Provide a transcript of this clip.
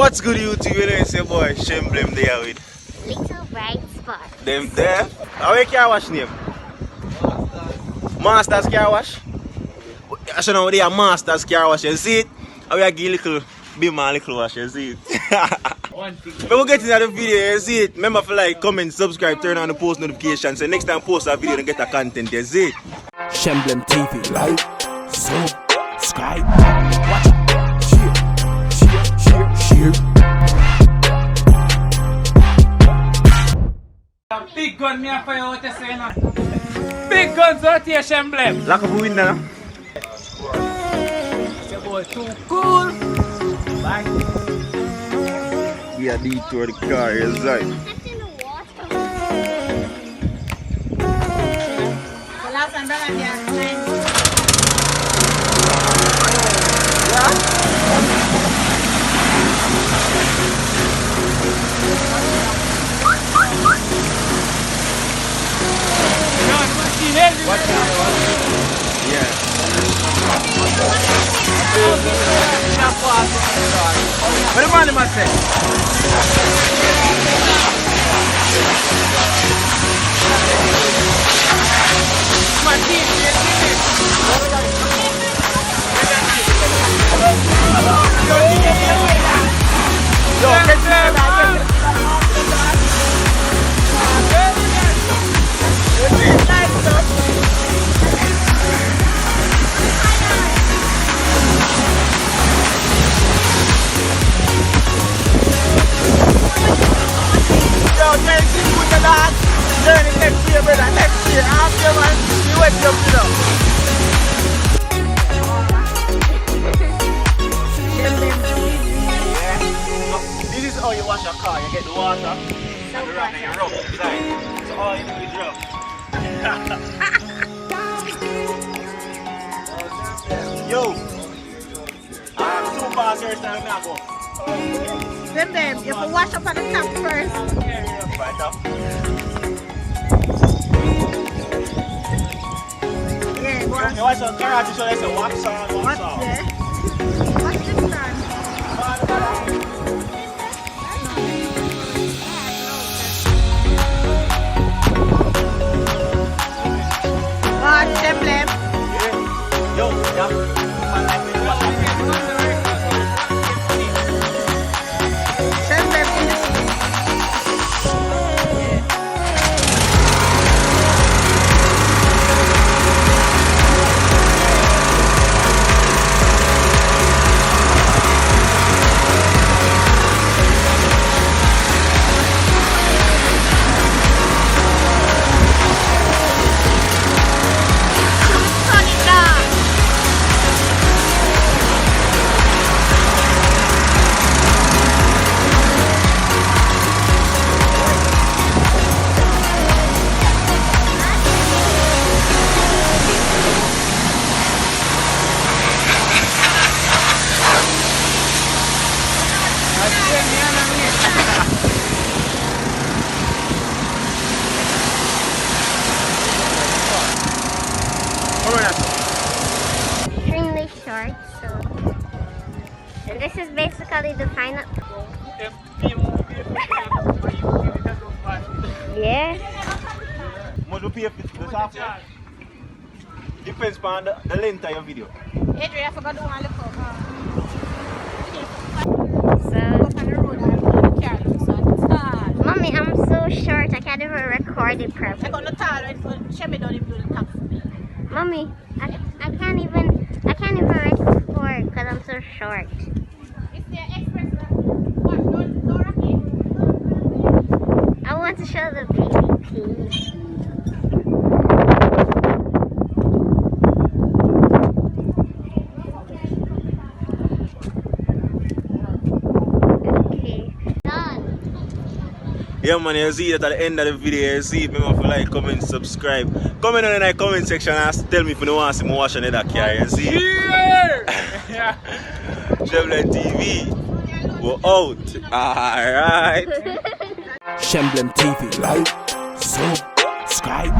What's good YouTube? You know it's your boy Shemblem there with Little bright spot. them there. How you car wash name? Masters car wash? I should know they are Masters car wash, you see it? How we give little bit more little wash, you see it? When we get into the video, you see it? Remember to like, comment, subscribe, turn on the post notifications, and next time post a video and get a content, you see it? Shemblem TV, like, subscribe, watch, share. Big gun me a fire out the scene. Big guns out here, Shemblem. Lock up the window now. Your boy too cool. Bye. We are detour the car, you see? That's in the water. The last time that What? Yeah. What the man must say? This is how you wash your car. You get the water and the rub and you rub inside. So all you do is rub. Yo! I'm too fast here, so I'm not going. Them, you have to wash up on the top first. Right up. Yeah, wash. You wash your car, so there's a wax on, wax off. Yeah. Wash this time. Wash them, Lem. Yo, yeah. Send them in the extremely short, so and this is basically the final. Yeah. Must you pay for the software? Depends on the length of your video. Adrian, I forgot to want to look over. Mommy, I'm so short. I can't even record it properly. Mommy, I can't even record because I'm so short. I want to show the baby pee. Yeah man, you see that at the end of the video, you see, remember to like, comment, subscribe. Comment on the comment section and tell me if you don't want to see me wash another car, you see? Yeah. Shemblem TV, we're out. Alright. Shemblem TV, like, subscribe.